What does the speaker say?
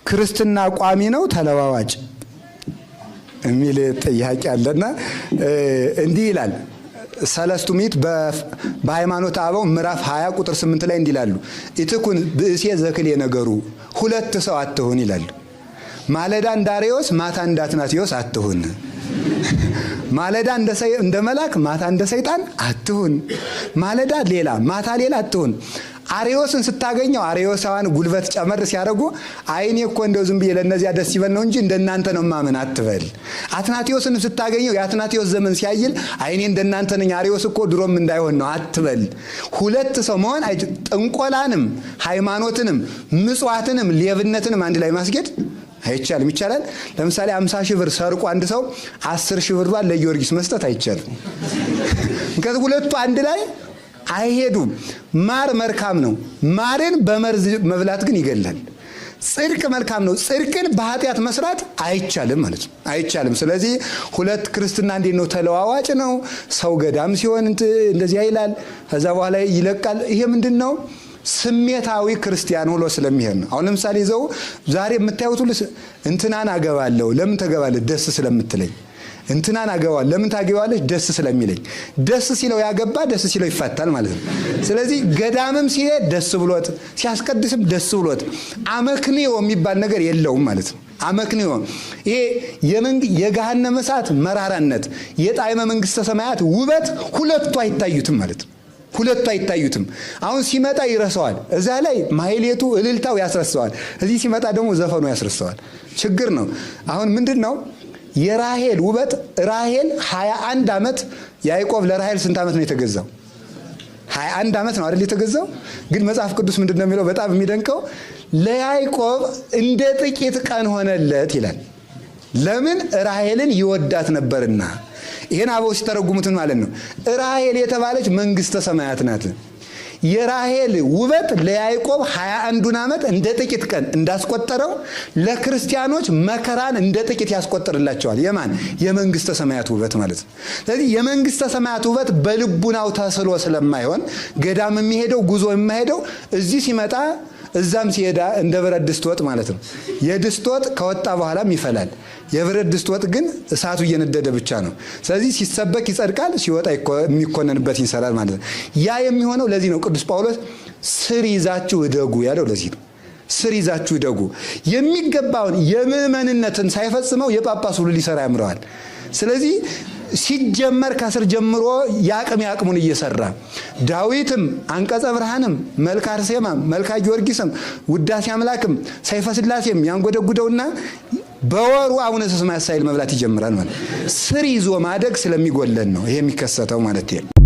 ክርስትና ቋሚ ነው ተለዋዋጭ የሚል ጥያቄ አለና እንዲህ ይላል ሰለስቱ ምዕት በሃይማኖተ አበው ምዕራፍ 20 ቁጥር 8 ላይ እንዲላሉ ኢትኩን ብእሴ ዘክል የነገሩ ሁለት ሰው አትሁን ይላል። ማለዳ እንደ አርዮስ ማታ እንደ አትናቴዎስ አትሁን። ማለዳ እንደ መልአክ ማታ እንደ ሰይጣን አትሁን። ማለዳ ሌላ ማታ ሌላ አትሁን። አርዮስን ስታገኘው አርዮሳውያን ጉልበት ጨመር ሲያደርጉ አይኔ እኮ እንደው ዝም ብዬ ለነዚያ ደስ ይበል ነው እንጂ እንደናንተ ነው ማመን አትበል። አትናቴዎስን ስታገኘው የአትናቴዎስ ዘመን ሲያይል አይኔ እንደናንተ ነኝ አርዮስ እኮ ድሮም እንዳይሆን ነው አትበል። ሁለት ሰው መሆን ጥንቆላንም ሃይማኖትንም ምጽዋትንም ሌብነትንም አንድ ላይ ማስጌድ አይቻልም። ይቻላል? ለምሳሌ 50 ሺህ ብር ሰርቆ አንድ ሰው 10 ሺህ ብር ለጊዮርጊስ መስጠት አይቻልም። ምክንያቱም ሁለቱ አንድ ላይ አይሄዱም። ማር መልካም ነው፣ ማርን በመርዝ መብላት ግን ይገላል። ጽድቅ መልካም ነው፣ ጽድቅን በኃጢአት መስራት አይቻልም ማለት ነው። አይቻልም። ስለዚህ ሁለት ክርስትና እንዴት ነው? ተለዋዋጭ ነው። ሰው ገዳም ሲሆን እንደዚህ ይላል፣ ከዛ በኋላ ይለቃል። ይሄ ምንድነው? ስሜታዊ ክርስቲያን ሆሎ ስለሚሄድ ነው። አሁን ለምሳሌ ይዘው ዛሬ የምታዩት ሁሉ እንትናን አገባለሁ። ለምን ተገባለህ? ደስ ስለምትለኝ። እንትናን አገባለሁ። ለምን ታገባለሽ? ደስ ስለሚለኝ። ደስ ሲለው ያገባ ደስ ሲለው ይፈታል ማለት ነው። ስለዚህ ገዳምም ሲሄድ ደስ ብሎት፣ ሲያስቀድስም ደስ ብሎት አመክንዮ የሚባል ነገር የለውም ማለት ነው። አመክንዮ ይሄ የገሃነመ እሳት መራራነት፣ የጣዕመ መንግስተ ሰማያት ውበት ሁለቱ አይታዩትም ማለት ነው። ሁለቱ አይታዩትም። አሁን ሲመጣ ይረሳዋል። እዛ ላይ ማህሌቱ እልልታው ያስረሳዋል። እዚህ ሲመጣ ደግሞ ዘፈኑ ያስረሳዋል። ችግር ነው። አሁን ምንድነው የራሔል ውበት? ራሔል 21 ዓመት ያዕቆብ ለራሔል ስንት ዓመት ነው የተገዛው? 21 ዓመት ነው አይደል የተገዛው? ግን መጽሐፍ ቅዱስ ምንድነው የሚለው? በጣም የሚደንቀው ለያዕቆብ እንደ ጥቂት ቀን ሆነለት ይላል። ለምን? ራሔልን ይወዳት ነበርና። ይሄን አበው ሲተረጉሙት ማለት ነው ራሔል የተባለች መንግስተ ሰማያት ናት። የራሔል ውበት ለያዕቆብ 21 ዓመት እንደ ጥቂት ቀን እንዳስቆጠረው ለክርስቲያኖች መከራን እንደ ጥቂት ያስቆጥርላቸዋል። የማን? የመንግስተ ሰማያት ውበት ማለት ነው። ስለዚህ የመንግስተ ሰማያት ውበት በልቡናው ተስሎ ስለማይሆን ገዳም የሚሄደው ጉዞ የማይሄደው እዚህ ሲመጣ እዛም ሲሄዳ እንደ ብረት ድስት ወጥ ማለት ነው። የድስት ወጥ ከወጣ በኋላም ይፈላል። የብረት ድስት ወጥ ግን እሳቱ እየነደደ ብቻ ነው። ስለዚህ ሲሰበክ ይጸድቃል፣ ሲወጣ የሚኮነንበት ይሰራል ማለት ነው። ያ የሚሆነው ለዚህ ነው ቅዱስ ጳውሎስ ስር ይዛችሁ እደጉ ያለው ለዚህ ነው። ስር ይዛችሁ እደጉ። የሚገባውን የምዕመንነትን ሳይፈጽመው የጳጳስ ሁሉ ሊሰራ ያምረዋል። ስለዚህ ሲጀመር ከስር ጀምሮ ያቅሙን እየሰራ ዳዊትም አንቀጸ ብርሃንም መልካ አርሴማም መልካ ጊዮርጊስም ውዳሴ አምላክም ሰይፈ ሥላሴም ያንጎደጉደውና በወሩ አቡነ ዘበሰማያት ሳይል መብላት ይጀምራል ማለት። ስር ይዞ ማደግ ስለሚጎለን ነው ይሄ የሚከሰተው ማለት ነው።